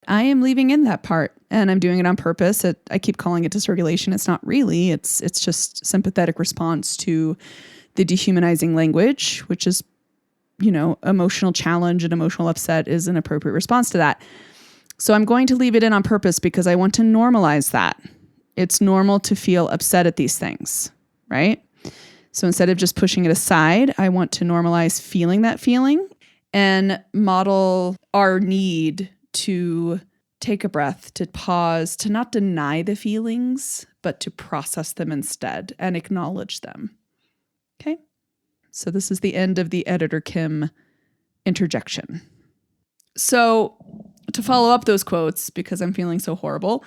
I am leaving in that part and I'm doing it on purpose. I keep calling it dysregulation. It's not really. It's just sympathetic response to the dehumanizing language, which is, emotional challenge and emotional upset is an appropriate response to that. So I'm going to leave it in on purpose because I want to normalize that. It's normal to feel upset at these things, right? So instead of just pushing it aside, I want to normalize feeling that feeling and model our need to take a breath, to pause, to not deny the feelings, but to process them instead and acknowledge them. Okay? So this is the end of the Editor Kim interjection. So to follow up those quotes, because I'm feeling so horrible,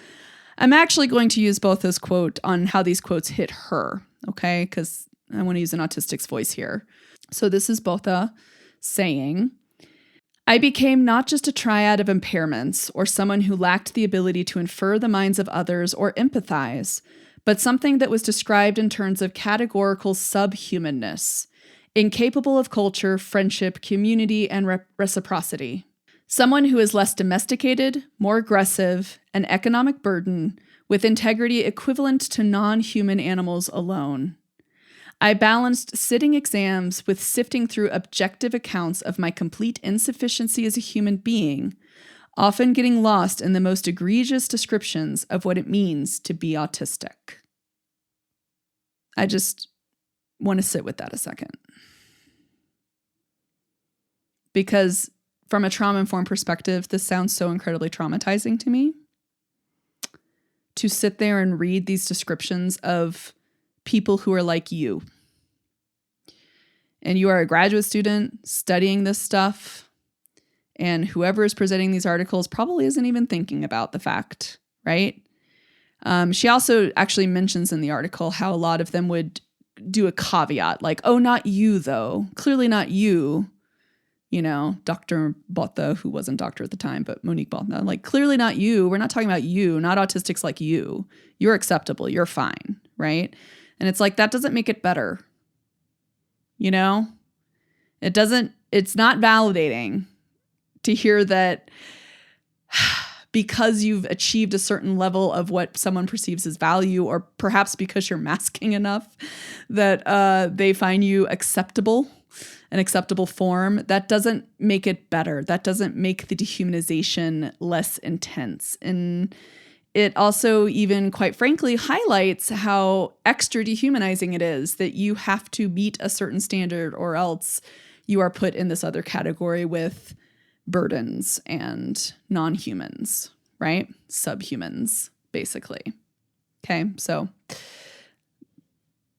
I'm actually going to use both those quotes on how these quotes hit her, okay? Because I want to use an autistic's voice here. So this is Botha saying, I became not just a triad of impairments or someone who lacked the ability to infer the minds of others or empathize, but something that was described in terms of categorical subhumanness, incapable of culture, friendship, community, and reciprocity. Someone who is less domesticated, more aggressive, an economic burden, with integrity equivalent to non-human animals alone. I balanced sitting exams with sifting through objective accounts of my complete insufficiency as a human being, often getting lost in the most egregious descriptions of what it means to be autistic. I just want to sit with that a second. Because from a trauma-informed perspective, this sounds so incredibly traumatizing to me. To sit there and read these descriptions of people who are like you. And you are a graduate student studying this stuff, and whoever is presenting these articles probably isn't even thinking about the fact, right? She also actually mentions in the article how a lot of them would do a caveat, like, oh, not you, though. Clearly not you. Dr. Botha, who wasn't doctor at the time, but Monique Botha, like, clearly not you. We're not talking about you, not autistics like you. You're acceptable. You're fine, right? And it's like, that doesn't make it better. It's not validating to hear that because you've achieved a certain level of what someone perceives as value, or perhaps because you're masking enough that they find you acceptable, an acceptable form, that doesn't make it better. That doesn't make the dehumanization less intense. And it also even, quite frankly, highlights how extra dehumanizing it is that you have to meet a certain standard or else you are put in this other category with burdens and non-humans, right? Subhumans, basically. Okay, so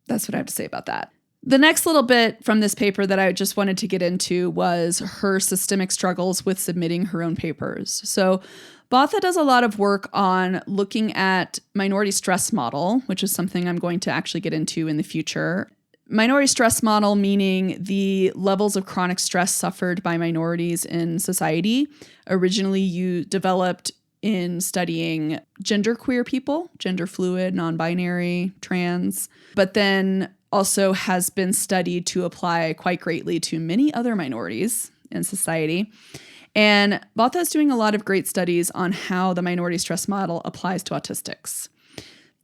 that's what I have to say about that. The next little bit from this paper that I just wanted to get into was her systemic struggles with submitting her own papers. So Botha does a lot of work on looking at minority stress model, which is something I'm going to actually get into in the future. Minority stress model meaning the levels of chronic stress suffered by minorities in society. Originally, you developed in studying genderqueer people, gender fluid, non-binary, trans. But then also has been studied to apply quite greatly to many other minorities in society. And Botha is doing a lot of great studies on how the minority stress model applies to autistics.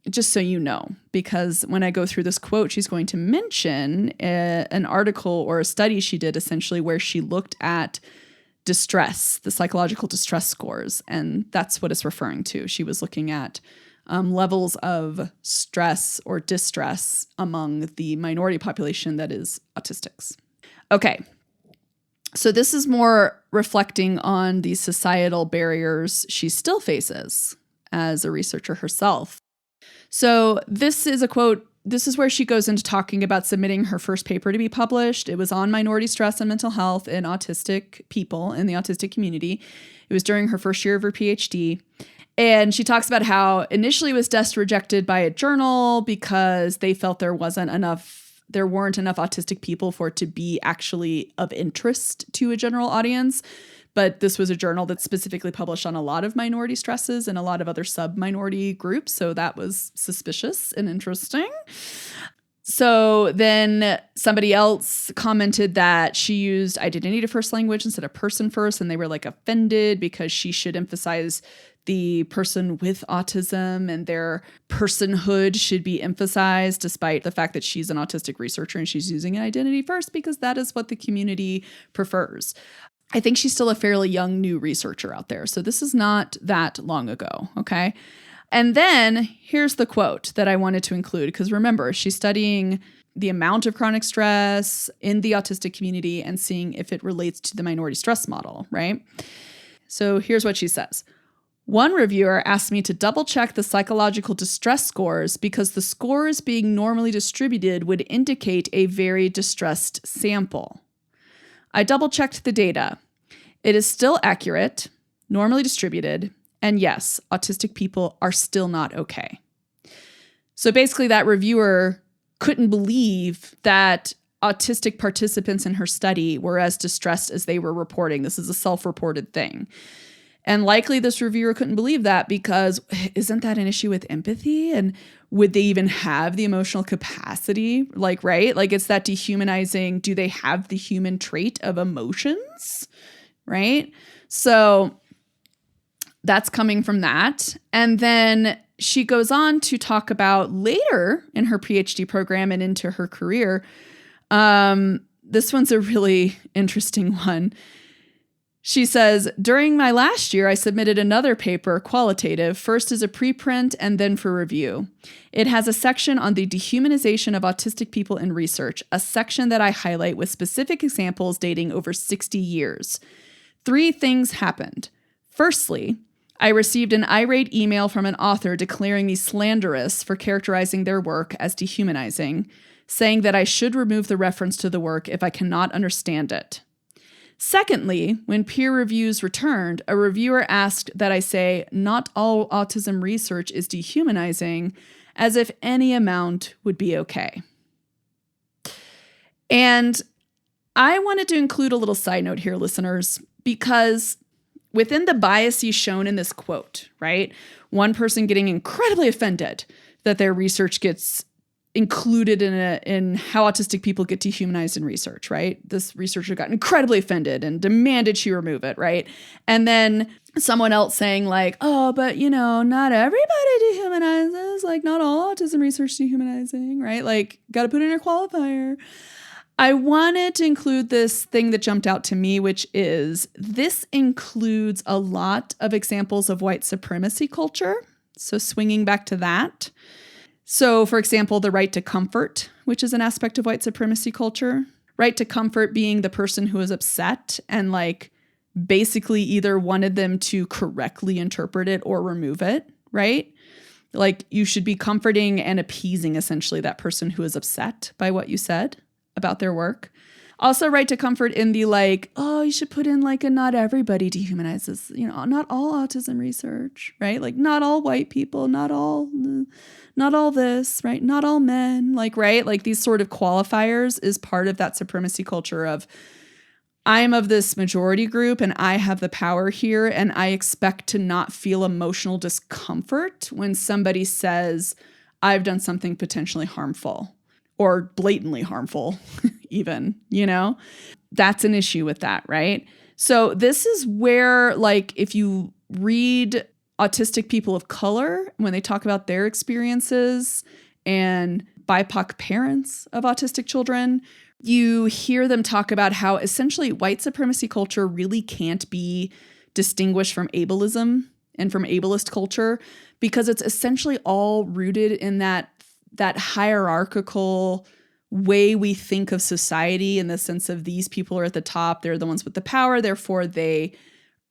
Just so you know, because when I go through this quote, she's going to mention an article or a study she did essentially where she looked at distress, the psychological distress scores. And that's what it's referring to. She was looking at levels of stress or distress among the minority population that is autistics. Okay. So this is more reflecting on the societal barriers she still faces as a researcher herself. So this is a quote. This is where she goes into talking about submitting her first paper to be published. It was on minority stress and mental health in autistic people in the autistic community. It was during her first year of her PhD. And she talks about how initially it was just rejected by a journal because they felt there weren't enough autistic people for it to be actually of interest to a general audience. But this was a journal that specifically published on a lot of minority stresses and a lot of other sub-minority groups. So that was suspicious and interesting. So then somebody else commented that she used identity to first language instead of person first, and they were like offended because she should emphasize the person with autism and their personhood should be emphasized, despite the fact that she's an autistic researcher and she's using identity first because that is what the community prefers. I think she's still a fairly young new researcher out there. So this is not that long ago, okay? And then here's the quote that I wanted to include, because remember, she's studying the amount of chronic stress in the autistic community and seeing if it relates to the minority stress model, right? So here's what she says. One reviewer asked me to double check the psychological distress scores because the scores being normally distributed would indicate a very distressed sample. I double checked the data. It is still accurate, normally distributed, and yes, autistic people are still not okay. So basically that reviewer couldn't believe that autistic participants in her study were as distressed as they were reporting. This is a self-reported thing. And likely this reviewer couldn't believe that because isn't that an issue with empathy? And would they even have the emotional capacity? Right? It's that dehumanizing. Do they have the human trait of emotions? Right? So that's coming from that. And then she goes on to talk about later in her PhD program and into her career. This one's a really interesting one. She says, during my last year, I submitted another paper, qualitative, first as a preprint and then for review. It has a section on the dehumanization of autistic people in research, a section that I highlight with specific examples dating over 60 years. 3 things happened. Firstly, I received an irate email from an author declaring me slanderous for characterizing their work as dehumanizing, saying that I should remove the reference to the work if I cannot understand it. Secondly, when peer reviews returned, a reviewer asked that I say, not all autism research is dehumanizing, as if any amount would be okay. And I wanted to include a little side note here, listeners, because within the biases shown in this quote, right, one person getting incredibly offended that their research gets included in how autistic people get dehumanized in research, right? This researcher got incredibly offended and demanded she remove it, right? And then someone else saying oh, but not everybody dehumanizes, not all autism research dehumanizing, right? Got to put in a qualifier. I wanted to include this thing that jumped out to me, which is this includes a lot of examples of white supremacy culture. So swinging back to that. So, for example, the right to comfort, which is an aspect of white supremacy culture. Right to comfort being the person who is upset and basically either wanted them to correctly interpret it or remove it, right? You should be comforting and appeasing essentially that person who is upset by what you said about their work. Also, right to comfort in the oh, you should put in a not everybody dehumanizes, not all autism research, right? Not all white people, not all this, right? Not all men, right? These sort of qualifiers is part of that supremacy culture of I'm of this majority group and I have the power here and I expect to not feel emotional discomfort when somebody says I've done something potentially harmful or blatantly harmful even, you know? That's an issue with that, right? So this is where, like, if you read autistic people of color, when they talk about their experiences and BIPOC parents of autistic children, you hear them talk about how essentially white supremacy culture really can't be distinguished from ableism and from ableist culture, because it's essentially all rooted in that hierarchical way we think of society, in the sense of these people are at the top, they're the ones with the power, therefore they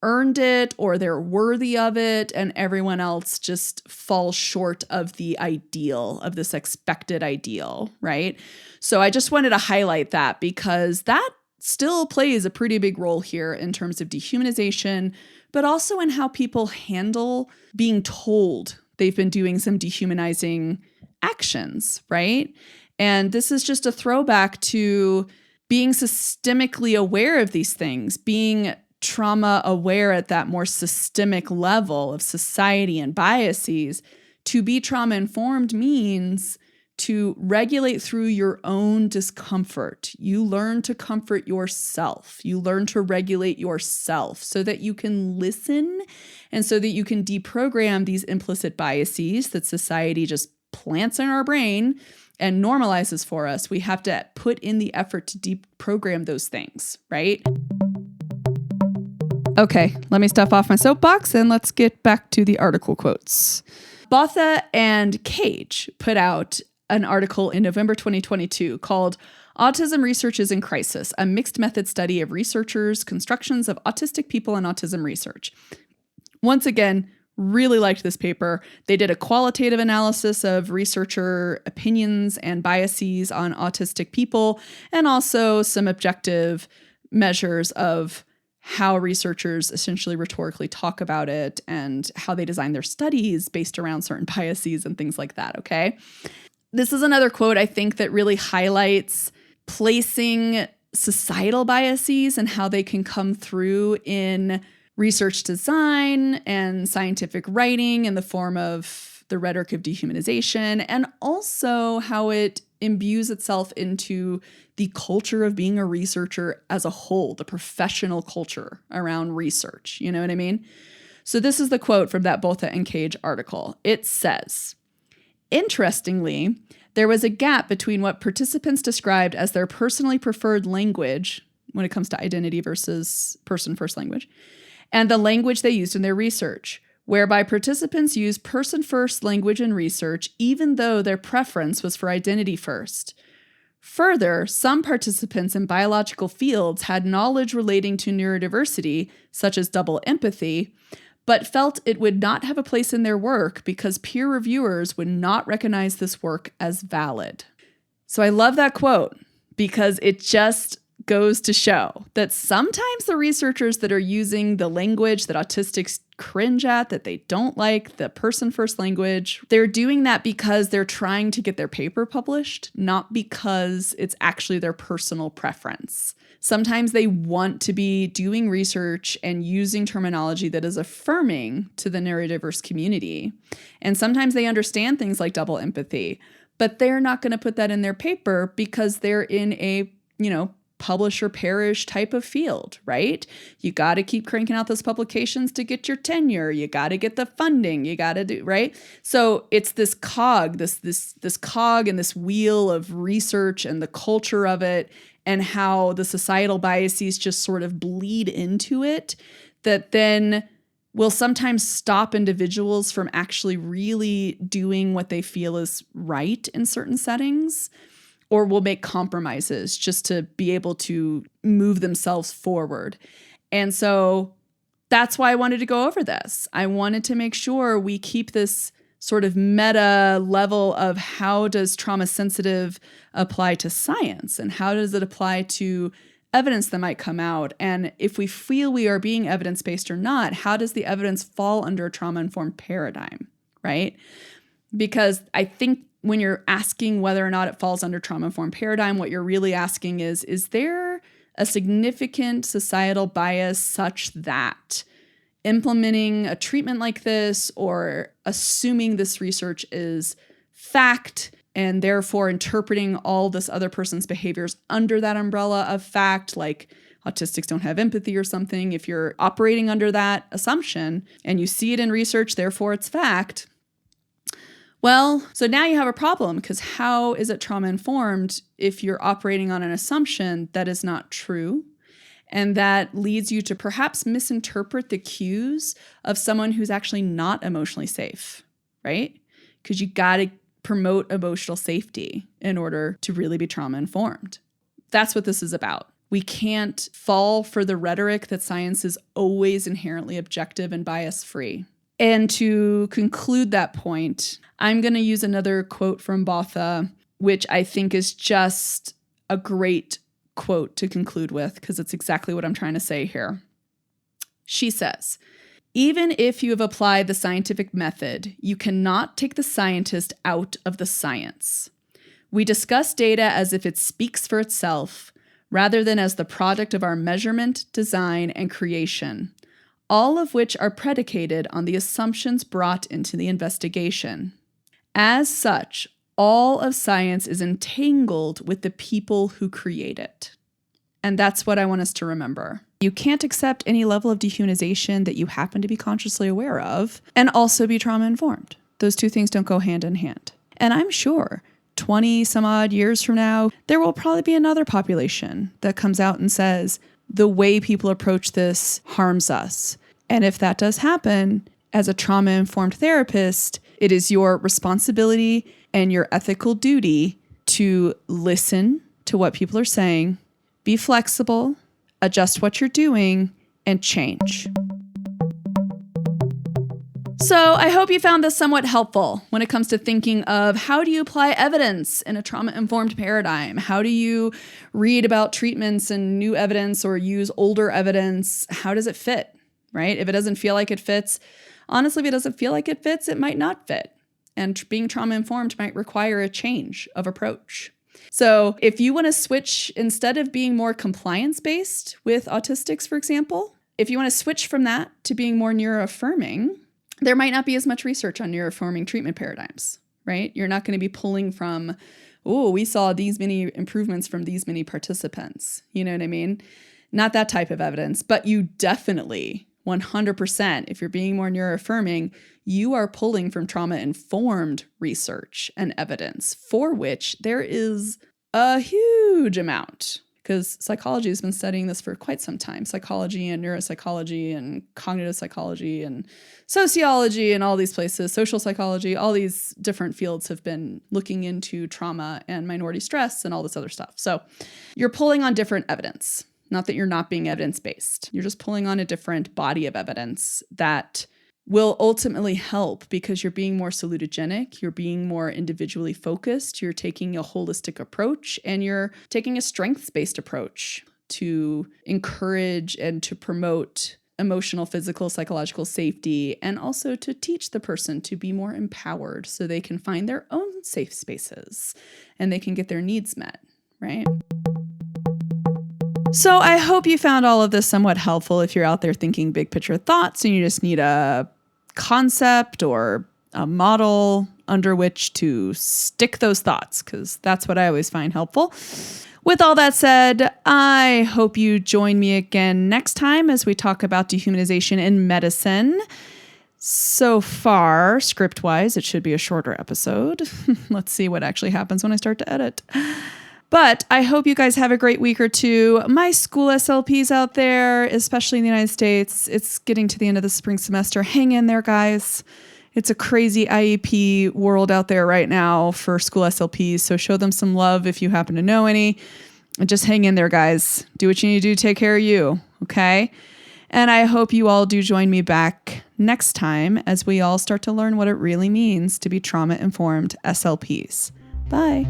earned it or they're worthy of it, and everyone else just falls short of the ideal, of this expected ideal, right? So I just wanted to highlight that, because that still plays a pretty big role here in terms of dehumanization, but also in how people handle being told they've been doing some dehumanizing actions, right? And this is just a throwback to being systemically aware of these things, being trauma aware at that more systemic level of society and biases. To be trauma informed means to regulate through your own discomfort. You learn to comfort yourself. You learn to regulate yourself so that you can listen and so that you can deprogram these implicit biases that society just plants in our brain and normalizes for us. We have to put in the effort to deprogram those things, right? Okay, let me step off my soapbox and let's get back to the article quotes. Botha and Cage put out an article in November 2022 called Autism Research is in Crisis, a mixed method study of researchers' constructions of autistic people and autism research. Once again, really liked this paper. They did a qualitative analysis of researcher opinions and biases on autistic people, and also some objective measures of how researchers essentially rhetorically talk about it and how they design their studies based around certain biases and things like that, okay? This is another quote I think that really highlights placing societal biases and how they can come through in research design and scientific writing in the form of the rhetoric of dehumanization, and also how it imbues itself into the culture of being a researcher as a whole, the professional culture around research. You know what I mean? So this is the quote from that Botha and Cage article. It says, interestingly, there was a gap between what participants described as their personally preferred language when it comes to identity versus person-first language, and the language they used in their research, whereby participants used person-first language in research even though their preference was for identity first. Further, some participants in biological fields had knowledge relating to neurodiversity, such as double empathy, but felt it would not have a place in their work because peer reviewers would not recognize this work as valid. So I love that quote because it just goes to show that sometimes the researchers that are using the language that autistics cringe at, that they don't like, the person-first language, they're doing that because they're trying to get their paper published, not because it's actually their personal preference. Sometimes they want to be doing research and using terminology that is affirming to the neurodiverse community. And sometimes they understand things like double empathy, but they're not going to put that in their paper because they're in a, publish or perish type of field, right? You got to keep cranking out those publications to get your tenure. You got to get the funding. You got to do, right? So it's this cog, this cog and this wheel of research and the culture of it and how the societal biases just sort of bleed into it that then will sometimes stop individuals from actually really doing what they feel is right in certain settings, or will make compromises just to be able to move themselves forward. And so that's why I wanted to go over this. I wanted to make sure we keep this sort of meta level of how does trauma sensitive apply to science and how does it apply to evidence that might come out? And if we feel we are being evidence-based or not, how does the evidence fall under a trauma-informed paradigm, right? Because I think when you're asking whether or not it falls under trauma-informed paradigm, what you're really asking is there a significant societal bias such that implementing a treatment like this or assuming this research is fact and therefore interpreting all this other person's behaviors under that umbrella of fact, like autistics don't have empathy or something. If you're operating under that assumption and you see it in research, therefore it's fact, well, so now you have a problem, because how is it trauma-informed if you're operating on an assumption that is not true, and that leads you to perhaps misinterpret the cues of someone who's actually not emotionally safe, right? Because you got to promote emotional safety in order to really be trauma-informed. That's what this is about. We can't fall for the rhetoric that science is always inherently objective and bias-free. And to conclude that point, I'm going to use another quote from Botha, which I think is just a great quote to conclude with, because it's exactly what I'm trying to say here. She says, "Even if you have applied the scientific method, you cannot take the scientist out of the science. We discuss data as if it speaks for itself, rather than as the product of our measurement, design, and creation, all of which are predicated on the assumptions brought into the investigation. As such, all of science is entangled with the people who create it." And that's what I want us to remember. You can't accept any level of dehumanization that you happen to be consciously aware of and also be trauma-informed. Those two things don't go hand in hand. And I'm sure 20 some odd years from now, there will probably be another population that comes out and says, the way people approach this harms us. And if that does happen, as a trauma-informed therapist, it is your responsibility and your ethical duty to listen to what people are saying, be flexible, adjust what you're doing, and change. So I hope you found this somewhat helpful when it comes to thinking of how do you apply evidence in a trauma-informed paradigm? How do you read about treatments and new evidence or use older evidence? How does it fit, right? If it doesn't feel like it fits, honestly, if it doesn't feel like it fits, it might not fit. And being trauma-informed might require a change of approach. So if you want to switch, instead of being more compliance-based with autistics, for example, if you want to switch from that to being more neuroaffirming, there might not be as much research on neuroaffirming treatment paradigms, right? You're not going to be pulling from, oh, we saw these many improvements from these many participants. You know what I mean? Not that type of evidence, but you definitely 100%, if you're being more neuroaffirming, you are pulling from trauma-informed research and evidence for which there is a huge amount, because psychology has been studying this for quite some time. Psychology and neuropsychology and cognitive psychology and sociology and all these places, social psychology, all these different fields have been looking into trauma and minority stress and all this other stuff. So you're pulling on different evidence. Not that you're not being evidence-based. You're just pulling on a different body of evidence that will ultimately help because you're being more salutogenic, you're being more individually focused, you're taking a holistic approach, and you're taking a strengths-based approach to encourage and to promote emotional, physical, psychological safety, and also to teach the person to be more empowered so they can find their own safe spaces and they can get their needs met, right? So I hope you found all of this somewhat helpful if you're out there thinking big picture thoughts and you just need a concept or a model under which to stick those thoughts, because that's what I always find helpful. With all that said, I hope you join me again next time as we talk about dehumanization in medicine. So far, script-wise, it should be a shorter episode. Let's see what actually happens when I start to edit. But I hope you guys have a great week or two. My school SLPs out there, especially in the United States, it's getting to the end of the spring semester. Hang in there, guys. It's a crazy IEP world out there right now for school SLPs. So show them some love if you happen to know any. And just hang in there, guys. Do what you need to do. Take care of you. Okay? And I hope you all do join me back next time as we all start to learn what it really means to be trauma-informed SLPs. Bye.